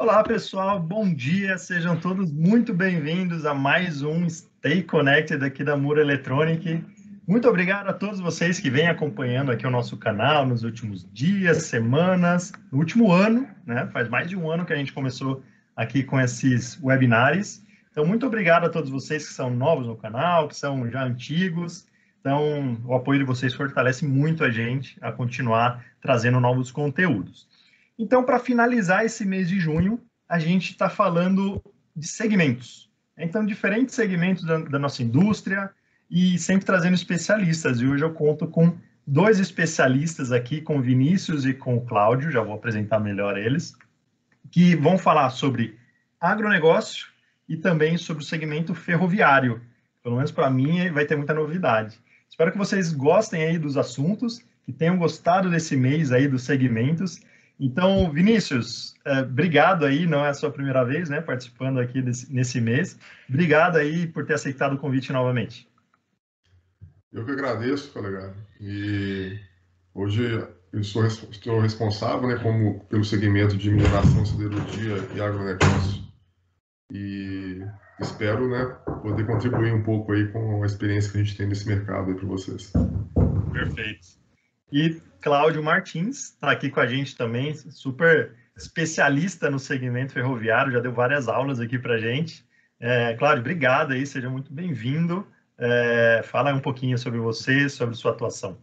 Olá, pessoal, bom dia, sejam todos muito bem-vindos a mais um Stay Connected aqui da Mura Electronic. Muito obrigado a todos vocês que vêm acompanhando aqui o nosso canal nos últimos dias, semanas, no último ano, né? Faz mais de um ano que a gente começou aqui com esses webinars. Então, muito obrigado a todos vocês que são novos no canal, que são já antigos. Então, o apoio de vocês fortalece muito a gente a continuar trazendo novos conteúdos. Então, para finalizar esse mês de junho, a gente está falando de segmentos. Então, diferentes segmentos da nossa indústria e sempre trazendo especialistas. E hoje eu conto com dois especialistas aqui, com o Vinícius e com o Cláudio, já vou apresentar melhor eles, que vão falar sobre agronegócio e também sobre o segmento ferroviário. Pelo menos para mim vai ter muita novidade. Espero que vocês gostem aí dos assuntos, que tenham gostado desse mês aí dos segmentos. Então, Vinícius, obrigado aí, não é a sua primeira vez, né, participando aqui nesse mês. Obrigado aí por ter aceitado o convite novamente. Eu que agradeço, colega. E hoje eu estou responsável, né, pelo segmento de mineração, siderurgia e agronegócio. E espero, né, poder contribuir um pouco aí com a experiência que a gente tem nesse mercado aí para vocês. Perfeito. E Cláudio Martins está aqui com a gente também, super especialista no segmento ferroviário, já deu várias aulas aqui para a gente. Cláudio, obrigado aí, seja muito bem-vindo. Fala um pouquinho sobre você, sobre sua atuação.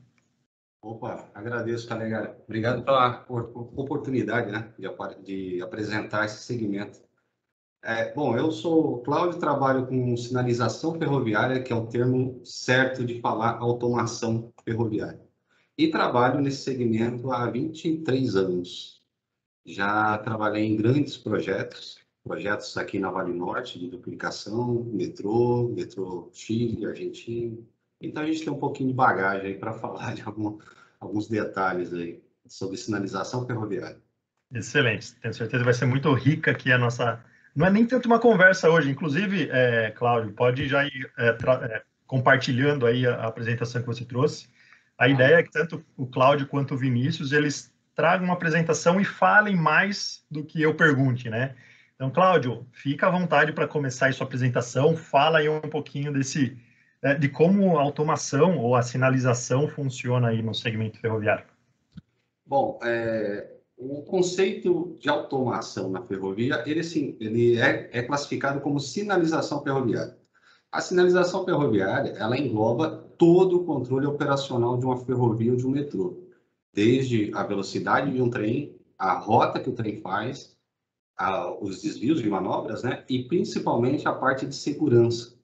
Opa, agradeço, Calegari. Obrigado pela oportunidade, né, de apresentar esse segmento. Bom, eu sou o Cláudio, trabalho com sinalização ferroviária, que é o termo certo de falar automação ferroviária. E trabalho nesse segmento há 23 anos. Já trabalhei em grandes projetos aqui na Vale Norte, de duplicação, metrô Chile, Argentina. Então, a gente tem um pouquinho de bagagem aí para falar de alguns detalhes aí sobre sinalização ferroviária. Excelente, tenho certeza que vai ser muito rica aqui a nossa... Não é nem tanto uma conversa hoje, inclusive, Cláudio, pode já ir compartilhando aí a apresentação que você trouxe. A ideia é que tanto o Cláudio quanto o Vinícius, eles tragam uma apresentação e falem mais do que eu pergunte, né? Então, Cláudio, fica à vontade para começar aí sua apresentação, fala aí um pouquinho de como a automação ou a sinalização funciona aí no segmento ferroviário. Bom, o conceito de automação na ferrovia, ele é classificado como sinalização ferroviária. A sinalização ferroviária, ela engloba todo o controle operacional de uma ferrovia ou de um metrô, desde a velocidade de um trem, a rota que o trem faz, os desvios de manobras, né? E principalmente a parte de segurança.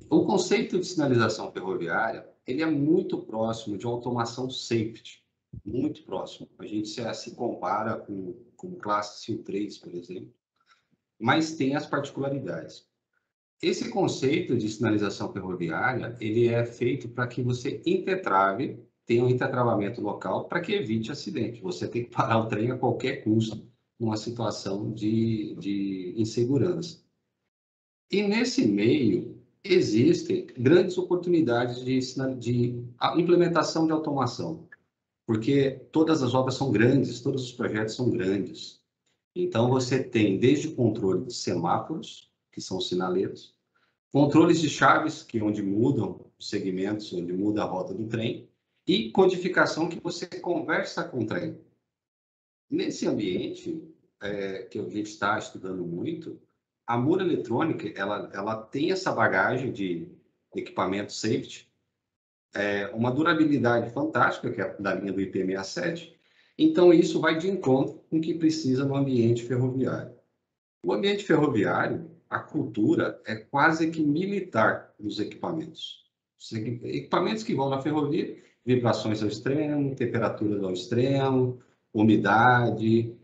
O conceito de sinalização ferroviária, ele é muito próximo de automação safety, muito próximo. A gente se compara com classe SIL 3, por exemplo, mas tem as particularidades. Esse conceito de sinalização ferroviária, ele é feito para que você tenha um intertravamento local para que evite acidente. Você tem que parar o trem a qualquer custo numa situação de insegurança. E nesse meio, existem grandes oportunidades de implementação de automação, porque todas as obras são grandes, todos os projetos são grandes. Então, você tem desde o controle de semáforos, que são sinaleiros, controles de chaves, que é onde mudam os segmentos, onde muda a rota do trem, e codificação, que você conversa com o trem. Nesse ambiente, que a gente está estudando muito, a Mura Electronic, ela tem essa bagagem de equipamento safety, uma durabilidade fantástica, que é da linha do IP67. Então, isso vai de encontro com o que precisa no ambiente ferroviário. O ambiente ferroviário, a cultura é quase que militar dos equipamentos. Equipamentos que vão na ferrovia, vibrações ao extremo, temperaturas ao extremo, umidade,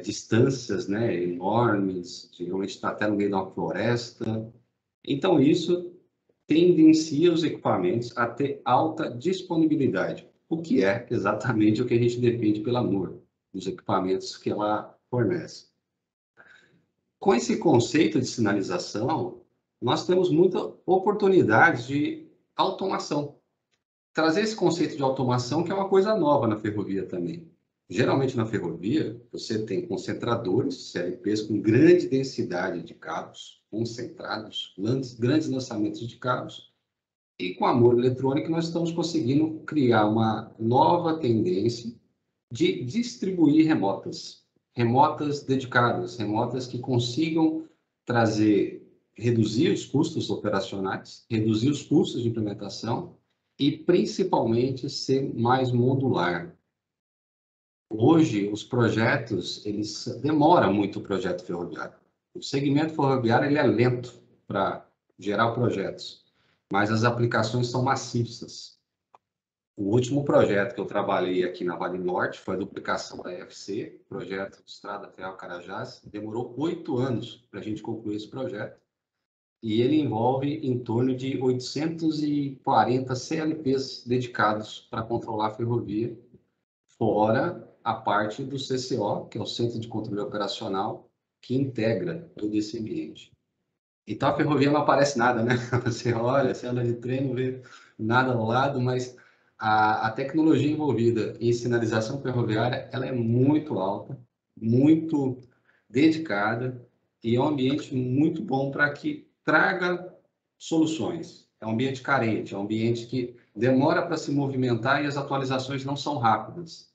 distâncias, né, enormes, geralmente está até no meio de uma floresta. Então, isso tendencia os equipamentos a ter alta disponibilidade, o que é exatamente o que a gente defende pela Mura, os equipamentos que ela fornece. Com esse conceito de sinalização, nós temos muita oportunidade de automação. Trazer esse conceito de automação, que é uma coisa nova na ferrovia também. Geralmente na ferrovia, você tem concentradores, CLPs, com grande densidade de cabos concentrados, grandes lançamentos de cabos. E com a Muro Eletrônica, nós estamos conseguindo criar uma nova tendência de distribuir remotas dedicadas, remotas que consigam reduzir os custos operacionais, reduzir os custos de implementação e, principalmente, ser mais modular. Hoje, os projetos, eles demoram muito o projeto ferroviário. O segmento ferroviário ele é lento para gerar projetos, mas as aplicações são maciças. O último projeto que eu trabalhei aqui na Vale Norte foi a duplicação da EFC, projeto de Estrada Ferro Carajás. Demorou 8 anos para a gente concluir esse projeto. E ele envolve em torno de 840 CLPs dedicados para controlar a ferrovia, fora a parte do CCO, que é o Centro de Controle Operacional, que integra todo esse ambiente. Então, a ferrovia não aparece nada, né? Você olha, você anda de trem, não vê nada ao lado, mas a tecnologia envolvida em sinalização ferroviária, ela é muito alta, muito dedicada, e é um ambiente muito bom para que traga soluções. É um ambiente carente, é um ambiente que demora para se movimentar e as atualizações não são rápidas.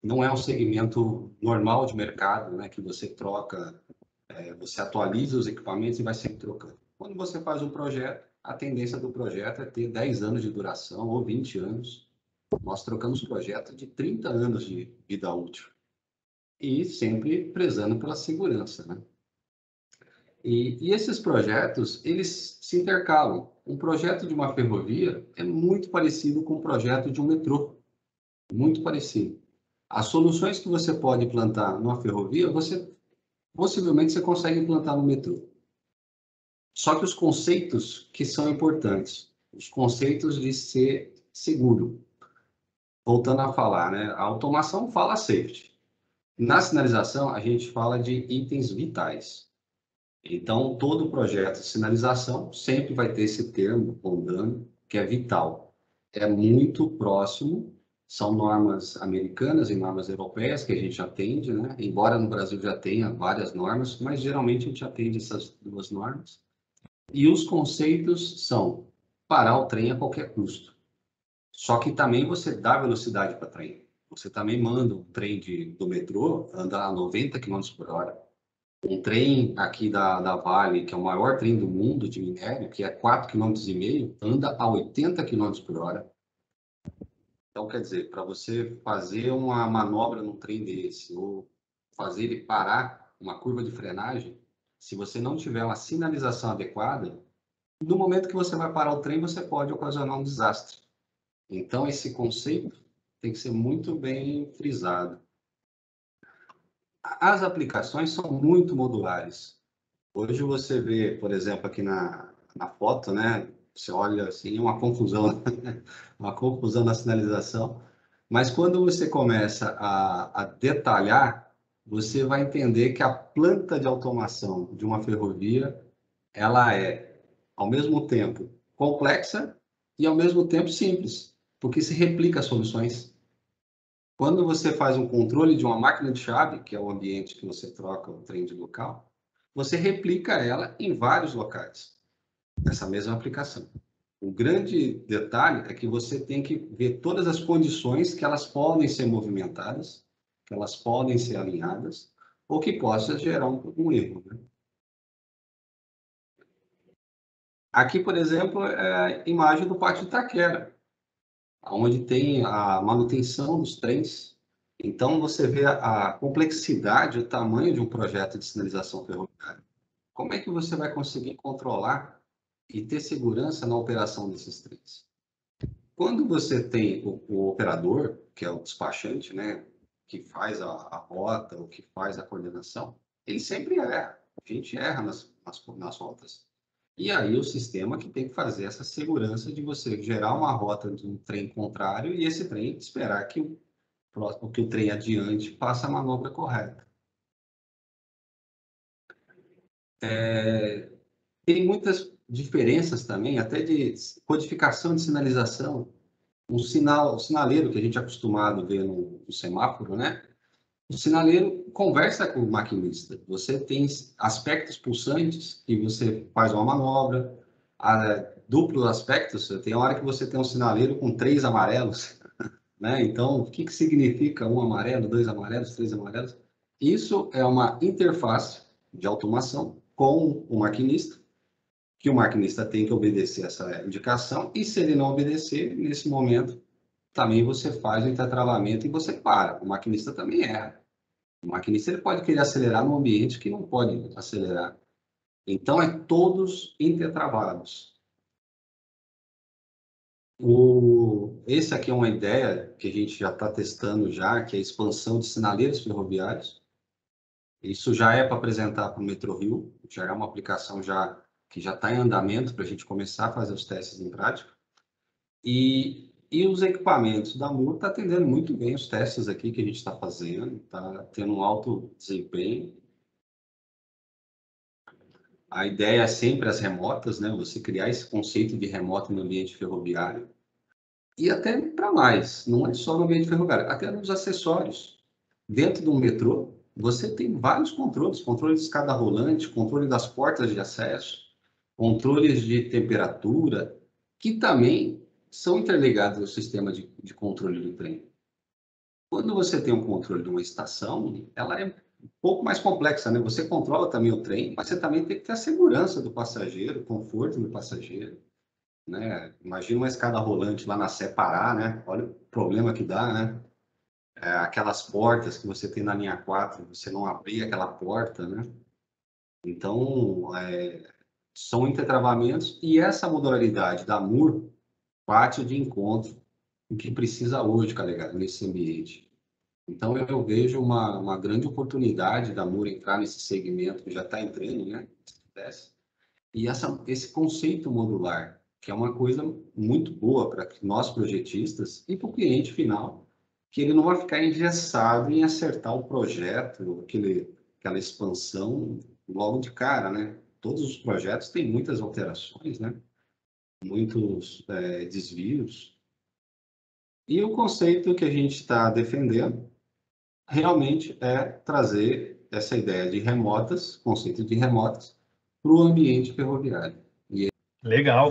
Não é um segmento normal de mercado, né, que você troca, você atualiza os equipamentos e vai sempre trocando. Quando você faz um projeto, a tendência do projeto é ter 10 anos de duração ou 20 anos. Nós trocamos projetos de 30 anos de vida útil. E sempre prezando pela segurança, né? E esses projetos, eles se intercalam. Um projeto de uma ferrovia é muito parecido com um projeto de um metrô. Muito parecido. As soluções que você pode implantar numa ferrovia, possivelmente você consegue implantar no metrô. Só que os conceitos que são importantes, os conceitos de ser seguro. Voltando a falar, né? A automação fala safety. Na sinalização, a gente fala de itens vitais. Então, todo projeto de sinalização sempre vai ter esse termo rondando, que é vital. É muito próximo, são normas americanas e normas europeias que a gente atende, né? Embora no Brasil já tenha várias normas, mas geralmente a gente atende essas duas normas. E os conceitos são parar o trem a qualquer custo. Só que também você dá velocidade para o trem. Você também manda um trem do metrô andar a 90 km por hora. Um trem aqui da Vale, que é o maior trem do mundo de minério, que é 4,5 km, anda a 80 km por hora. Então, quer dizer, para você fazer uma manobra num trem desse, ou fazer ele parar uma curva de frenagem, se você não tiver uma sinalização adequada, no momento que você vai parar o trem, você pode ocasionar um desastre. Então, esse conceito tem que ser muito bem frisado. As aplicações são muito modulares. Hoje você vê, por exemplo, aqui na foto, né? Você olha assim, uma confusão, uma confusão na sinalização. Mas quando você começa a detalhar, você vai entender que a planta de automação de uma ferrovia, ela é, ao mesmo tempo, complexa e, ao mesmo tempo, simples, porque se replica as soluções. Quando você faz um controle de uma máquina de chave, que é o ambiente que você troca o trem de local, você replica ela em vários locais, nessa mesma aplicação. O grande detalhe é que você tem que ver todas as condições que elas podem ser movimentadas, que elas podem ser alinhadas, ou que possa gerar um erro, né? Aqui, por exemplo, é a imagem do Pátio de Itaquera, onde tem a manutenção dos trens. Então, você vê a complexidade, o tamanho de um projeto de sinalização ferroviária. Como é que você vai conseguir controlar e ter segurança na operação desses trens? Quando você tem o operador, que é o despachante, né, que faz a rota, ou que faz a coordenação, ele sempre erra. A gente erra nas rotas. E aí o sistema que tem que fazer essa segurança de você gerar uma rota de um trem contrário e esse trem esperar que o trem adiante passe a manobra correta. Tem muitas diferenças também, até de codificação de sinalização. o sinaleiro que a gente é acostumado a ver no semáforo, né? O sinaleiro conversa com o maquinista. Você tem aspectos pulsantes que você faz uma manobra, duplos aspectos. Tem hora que você tem um sinaleiro com 3 amarelos, né? Então, o que significa um amarelo, 2 amarelos, 3 amarelos? Isso é uma interface de automação com o maquinista, que o maquinista tem que obedecer essa indicação, e se ele não obedecer, nesse momento, também você faz o intertravamento e você para. O maquinista também erra. O maquinista ele pode querer acelerar num ambiente que não pode acelerar. Então, é todos intertravados. Esse aqui é uma ideia que a gente já está testando já, que é a expansão de sinaleiros ferroviários. Isso já é para apresentar para o Metrorio, já é uma aplicação que já está em andamento para a gente começar a fazer os testes em prática. E os equipamentos da MUR estão atendendo muito bem os testes aqui que a gente está fazendo, está tendo um alto desempenho. A ideia é sempre as remotas, né? Você criar esse conceito de remoto no ambiente ferroviário. E até para mais, não é só no ambiente ferroviário, até nos acessórios. Dentro do metrô, você tem vários controles, controle de escada rolante, controle das portas de acesso, controles de temperatura, que também são interligados ao sistema de controle do trem. Quando você tem um controle de uma estação, ela é um pouco mais complexa, né? Você controla também o trem, mas você também tem que ter a segurança do passageiro, o conforto do passageiro, né? Imagina uma escada rolante lá na Sé Pará, né? Olha o problema que dá, né? Aquelas portas que você tem na linha 4, você não abrir aquela porta, né? Então, são intertravamentos, e essa modularidade da MUR bate de encontro o que precisa hoje, cara, nesse ambiente. Então, eu vejo uma grande oportunidade da MUR entrar nesse segmento que já está entrando, né? E esse conceito modular, que é uma coisa muito boa para nós projetistas e para o cliente final, que ele não vai ficar engessado em acertar o projeto, aquela expansão logo de cara, né? Todos os projetos têm muitas alterações, né? Muitos desvios. E o conceito que a gente está defendendo realmente é trazer essa ideia de remotas, conceito de remotas, para o ambiente ferroviário. Legal,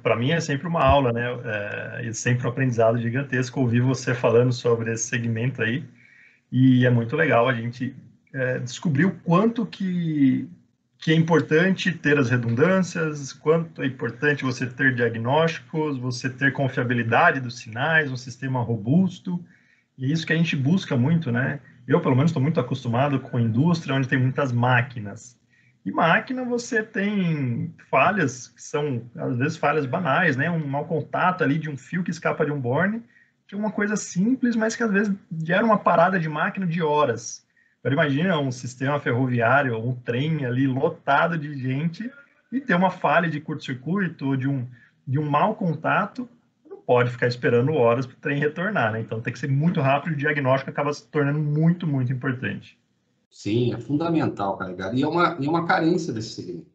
para mim é sempre uma aula, né? E sempre um aprendizado gigantesco ouvir você falando sobre esse segmento aí. E é muito legal a gente descobrir o quanto que é importante ter as redundâncias, quanto é importante você ter diagnósticos, você ter confiabilidade dos sinais, um sistema robusto. E é isso que a gente busca muito, né? Eu, pelo menos, estou muito acostumado com a indústria onde tem muitas máquinas. E máquina você tem falhas que são, às vezes, falhas banais, né? Um mau contato ali de um fio que escapa de um borne, que é uma coisa simples, mas que às vezes gera uma parada de máquina de horas. Agora imagina um sistema ferroviário, um trem ali lotado de gente e ter uma falha de curto-circuito ou de um mau contato, não pode ficar esperando horas para o trem retornar, né? Então tem que ser muito rápido, o diagnóstico acaba se tornando muito, muito importante. Sim, é fundamental, cara. E é uma carência desse segmento.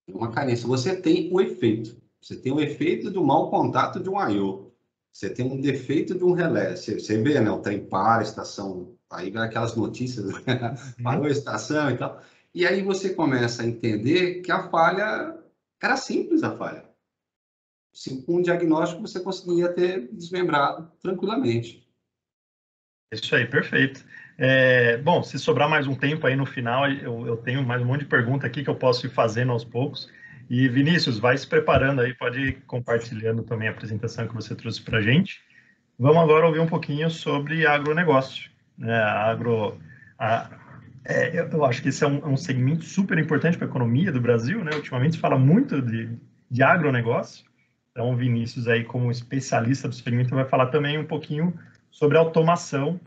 É uma carência. Você tem o efeito. Você tem o efeito do mau contato de um I/O. Você tem um defeito de um relé. Você vê, né? O trem para, a estação... Aí vai aquelas notícias, né? Parou a estação e tal. E aí você começa a entender que a falha... Era simples a falha. Com um diagnóstico você conseguia ter desmembrado tranquilamente. Isso aí, perfeito. Bom, se sobrar mais um tempo aí no final, eu tenho mais um monte de pergunta aqui que eu posso ir fazendo aos poucos. E Vinícius, vai se preparando aí, pode ir compartilhando também a apresentação que você trouxe para a gente. Vamos agora ouvir um pouquinho sobre agronegócio. Eu acho que esse é um segmento super importante para a economia do Brasil, né? Ultimamente se fala muito de agronegócio. Então, o Vinícius aí, como especialista do segmento, vai falar também um pouquinho sobre automação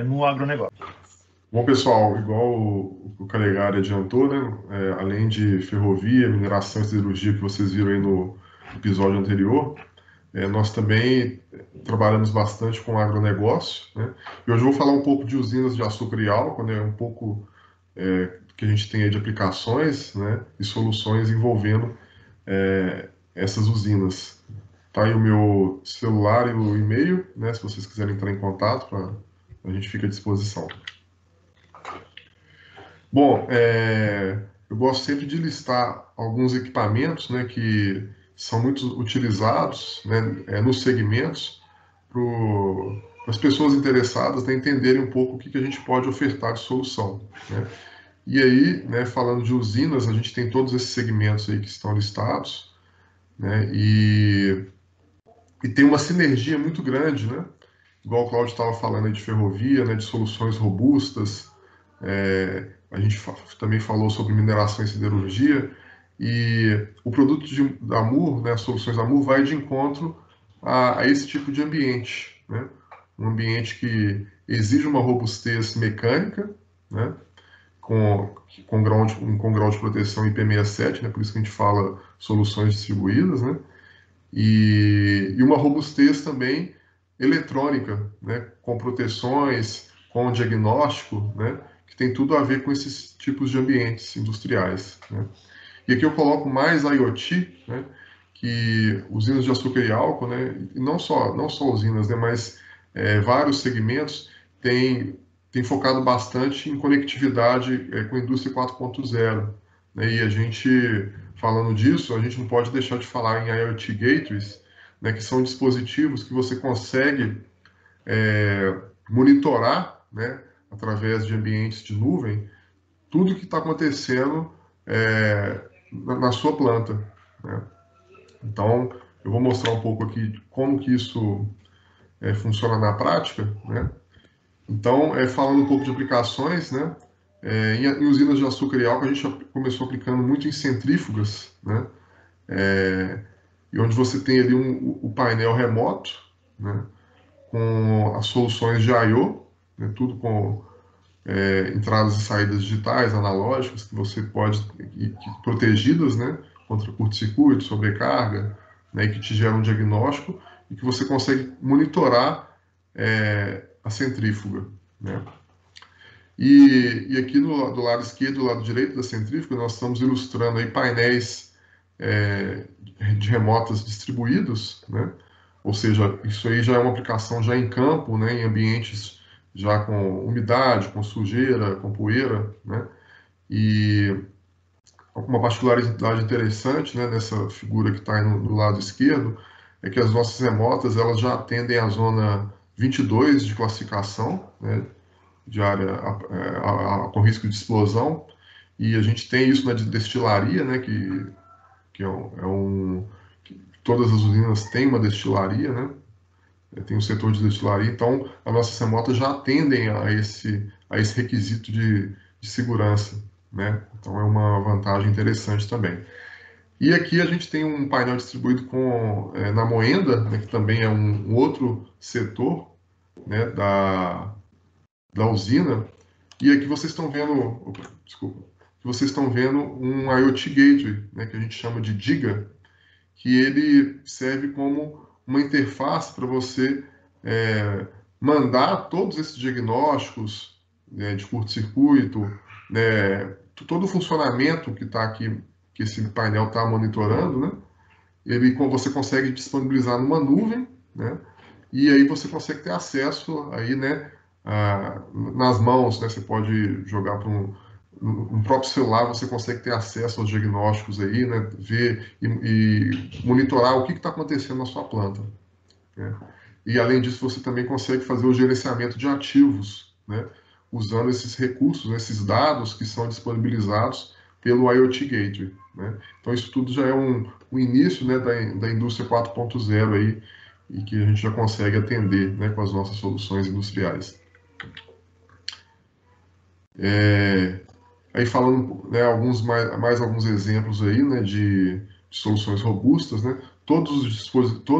no agronegócio. Bom, pessoal, igual o Calegari adiantou, né? Além de ferrovia, mineração e siderurgia que vocês viram aí no episódio anterior, nós também trabalhamos bastante com agronegócio, né? E hoje eu vou falar um pouco de usinas de açúcar e álcool, né? Um pouco que a gente tem aí de aplicações, né? E soluções envolvendo essas usinas. Tá aí o meu celular e o e-mail, né? Se vocês quiserem entrar em contato, a gente fica à disposição. Bom, eu gosto sempre de listar alguns equipamentos, né, que são muito utilizados, né, nos segmentos para as pessoas interessadas, né, entenderem um pouco o que a gente pode ofertar de solução, né? E aí, né, falando de usinas, a gente tem todos esses segmentos aí que estão listados, né, e tem uma sinergia muito grande, né? Igual o Cláudio estava falando aí de ferrovia, né, de soluções robustas. A gente também falou sobre mineração e siderurgia, e o produto da Amur, né, as soluções da Amur, vai de encontro a esse tipo de ambiente, né? Um ambiente que exige uma robustez mecânica, né, com grau de proteção IP67, né, por isso que a gente fala soluções distribuídas, né, e uma robustez também eletrônica, né, com proteções, com diagnóstico, né, que tem tudo a ver com esses tipos de ambientes industriais, né. E aqui eu coloco mais IoT, né, que usinas de açúcar e álcool, né, e não só usinas, né, mas vários segmentos têm focado bastante em conectividade com a indústria 4.0, né, e a gente, falando disso, a gente não pode deixar de falar em IoT Gateways, né, que são dispositivos que você consegue monitorar, né, através de ambientes de nuvem, tudo que está acontecendo na sua planta, né? Então, eu vou mostrar um pouco aqui como que isso funciona na prática, né? Então, falando um pouco de aplicações, né? Em usinas de açúcar e álcool, a gente já começou aplicando muito em centrífugas, né? E onde você tem ali o painel remoto, né? Com as soluções de I/O, né? Tudo com entradas e saídas digitais, analógicas, que você pode, protegidas, né, contra curto-circuito, sobrecarga, né, e que te geram um diagnóstico e que você consegue monitorar a centrífuga, né. E aqui do lado esquerdo e do lado direito da centrífuga, nós estamos ilustrando aí painéis de remotas distribuídos, né, ou seja, isso aí já é uma aplicação já em campo, né, em ambientes já com umidade, com sujeira, com poeira, né? E uma particularidade interessante, né, nessa figura que está aí do lado esquerdo é que as nossas remotas elas já atendem a zona 22 de classificação, né, de área com risco de explosão, e a gente tem isso na destilaria, né, que todas as usinas têm uma destilaria, né? Tem um setor de destilaria, então as nossas remotas já atendem a esse requisito de segurança, né? Então é uma vantagem interessante também. E aqui a gente tem um painel distribuído na Moenda, né, que também é um outro setor, né, da usina, e aqui vocês estão vendo, vocês estão vendo um IoT Gateway, né, que a gente chama de DIGA, que ele serve como uma interface para você mandar todos esses diagnósticos, né, de curto-circuito, né, todo o funcionamento que está aqui, que esse painel está monitorando, né, você consegue disponibilizar numa nuvem, né, e aí você consegue ter acesso aí, né, nas mãos, né, você pode jogar para no próprio celular, você consegue ter acesso aos diagnósticos aí, né, ver e monitorar o que está acontecendo na sua planta, né? E além disso, você também consegue fazer o gerenciamento de ativos, né, usando esses recursos, esses dados que são disponibilizados pelo IoT Gateway, né? Então isso tudo já é um início, né, da indústria 4.0 aí, e que a gente já consegue atender, né, com as nossas soluções industriais. Aí falando, né, mais alguns exemplos aí, né, de soluções robustas, né? Todos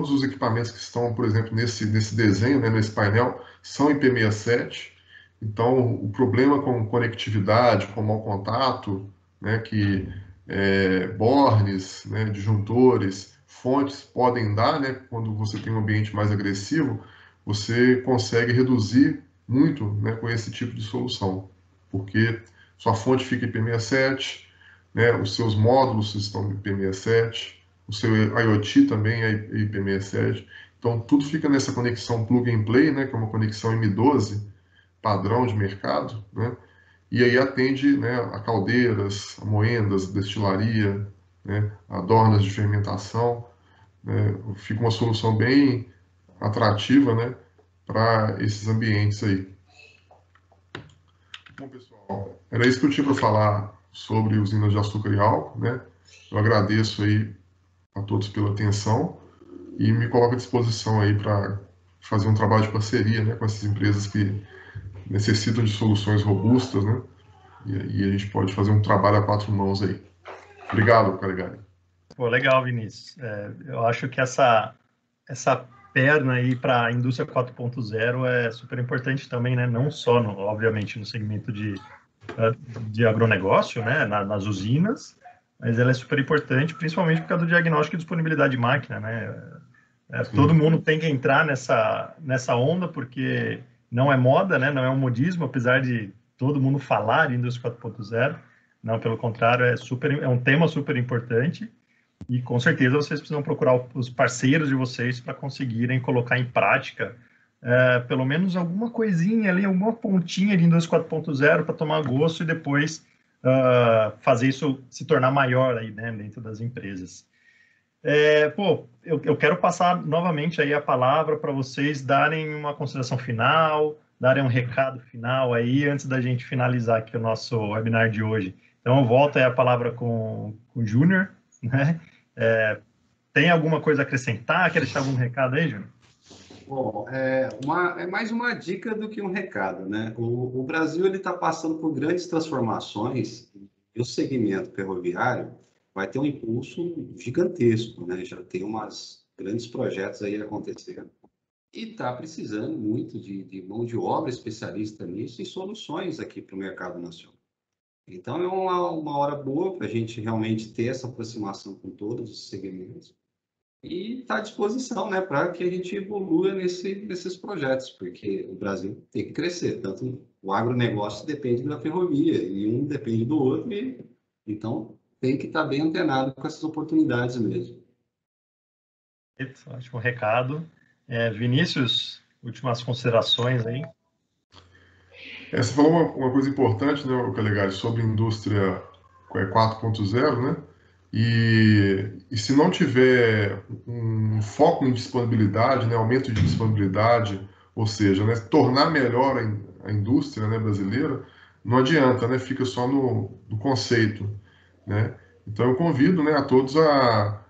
os equipamentos que estão, por exemplo, nesse desenho, né, nesse painel, são IP67. Então, o problema com conectividade, com mau contato, né, que bornes, né, disjuntores, fontes podem dar, né, quando você tem um ambiente mais agressivo, você consegue reduzir muito, né, com esse tipo de solução, porque sua fonte fica IP67, né, os seus módulos estão IP67, o seu IoT também é IP67. Então, tudo fica nessa conexão plug and play, né, que é uma conexão M12, padrão de mercado, né, e aí atende, né, a caldeiras, a moendas, destilaria, né, adornas de fermentação, né, fica uma solução bem atrativa, né, para esses ambientes aí. Bom, pessoal, era isso que eu tinha para falar sobre usinas de açúcar e álcool, né? Eu agradeço aí a todos pela atenção e me coloco à disposição aí para fazer um trabalho de parceria, né, com essas empresas que necessitam de soluções robustas, né? E a gente pode fazer um trabalho a quatro mãos aí. Obrigado, Calegari. Pô, legal, Vinícius. Eu acho que essa perna aí para a indústria 4.0 é super importante também, né? Não só, obviamente, no segmento de agronegócio, né? Nas usinas, mas ela é super importante, principalmente por causa do diagnóstico e disponibilidade de máquina, né? Todo mundo tem que entrar nessa onda, porque não é moda, né? Não é um modismo, apesar de todo mundo falar de indústria 4.0. Não, pelo contrário, é um tema super importante. E com certeza vocês precisam procurar os parceiros de vocês para conseguirem colocar em prática pelo menos alguma coisinha ali, alguma pontinha de indústria 4.0 para tomar gosto e depois fazer isso se tornar maior aí, né, dentro das empresas. Eu quero passar novamente aí a palavra para vocês darem uma consideração final, darem um recado final aí antes da gente finalizar aqui o nosso webinar de hoje. Então eu volto aí a palavra com o Júnior, né? Tem alguma coisa a acrescentar? Quer deixar algum recado aí, Júnior? Bom, é mais uma dica do que um recado, né? O Brasil está passando por grandes transformações e o segmento ferroviário vai ter um impulso gigantesco, né? Já tem umas grandes projetos aí acontecendo. E está precisando muito de mão de obra especialista nisso e soluções aqui para o mercado nacional. Então, é uma hora boa para a gente realmente ter essa aproximação com todos os segmentos e estar à disposição, né, para que a gente evolua nesses projetos, porque o Brasil tem que crescer, tanto o agronegócio depende da ferrovia e um depende do outro, então tem que estar bem antenado com essas oportunidades mesmo. Ótimo recado. Vinícius, últimas considerações aí. Você falou uma coisa importante, né, Calegari, sobre indústria 4.0, né? E se não tiver um foco em disponibilidade, né, aumento de disponibilidade, ou seja, né, tornar melhor a indústria, né, brasileira, não adianta, né, fica só no conceito, né? Então eu convido, né, a todos a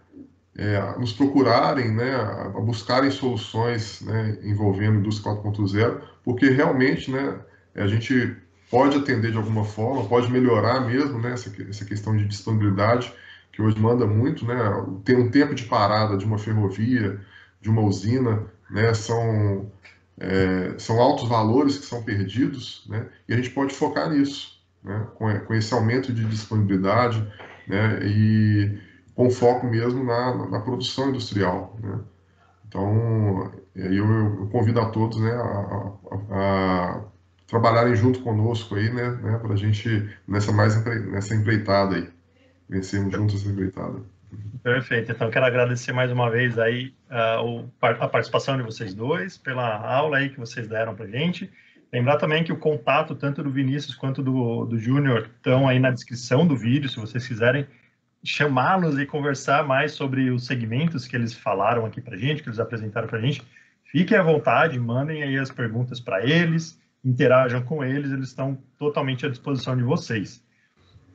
nos procurarem, né, a buscarem soluções, né, envolvendo a indústria 4.0, porque realmente, né, a gente pode atender de alguma forma, pode melhorar mesmo, né, essa questão de disponibilidade, que hoje manda muito, né, ter um tempo de parada de uma ferrovia, de uma usina, né, são altos valores que são perdidos, né, e a gente pode focar nisso, né, com esse aumento de disponibilidade, né, e com foco mesmo na produção industrial, né. Então, eu convido a todos, né, a trabalharem junto conosco aí, né, para a gente nessa empreitada aí, vencermos juntos essa empreitada. Perfeito. Então, quero agradecer mais uma vez aí a participação de vocês dois, pela aula aí que vocês deram para a gente. Lembrar também que o contato, tanto do Vinícius quanto do Júnior, estão aí na descrição do vídeo, se vocês quiserem chamá-los e conversar mais sobre os segmentos que eles falaram aqui para a gente, que eles apresentaram para a gente. Fiquem à vontade, mandem aí as perguntas para eles, interajam com eles, eles estão totalmente à disposição de vocês.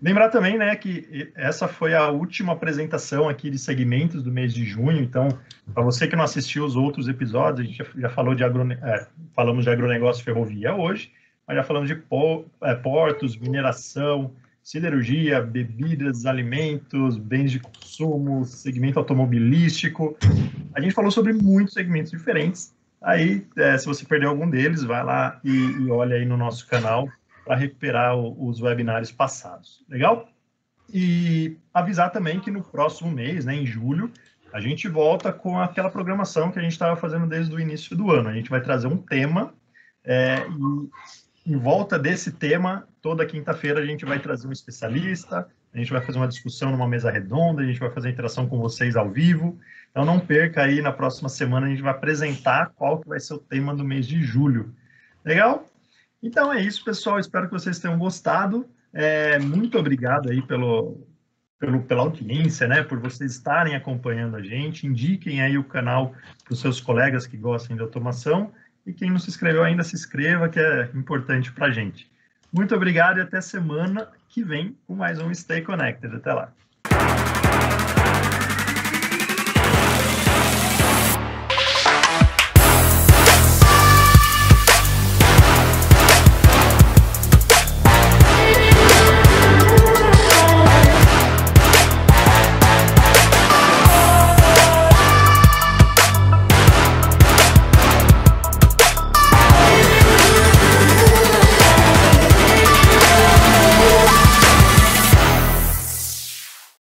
Lembrar também, né, que essa foi a última apresentação aqui de segmentos do mês de junho, então, para você que não assistiu os outros episódios, a gente já falou falamos de agronegócio e ferrovia hoje, mas já falamos de portos, mineração, siderurgia, bebidas, alimentos, bens de consumo, segmento automobilístico. A gente falou sobre muitos segmentos diferentes. Aí, se você perdeu algum deles, vai lá e olha aí no nosso canal para recuperar os webinários passados. Legal? E avisar também que no próximo mês, né, em julho, a gente volta com aquela programação que a gente estava fazendo desde o início do ano. A gente vai trazer um tema e em volta desse tema, toda quinta-feira a gente vai trazer um especialista, A gente vai fazer uma discussão numa mesa redonda, a gente vai fazer interação com vocês ao vivo. Então não perca aí, na próxima semana a gente vai apresentar qual que vai ser o tema do mês de julho. Legal? Então é isso, pessoal. Espero que vocês tenham gostado. Muito obrigado aí pela audiência, né? Por vocês estarem acompanhando a gente. Indiquem aí o canal para os seus colegas que gostem de automação. E quem não se inscreveu ainda, se inscreva, que é importante para a gente. Muito obrigado e até semana que vem com mais um Stay Connected. Até lá.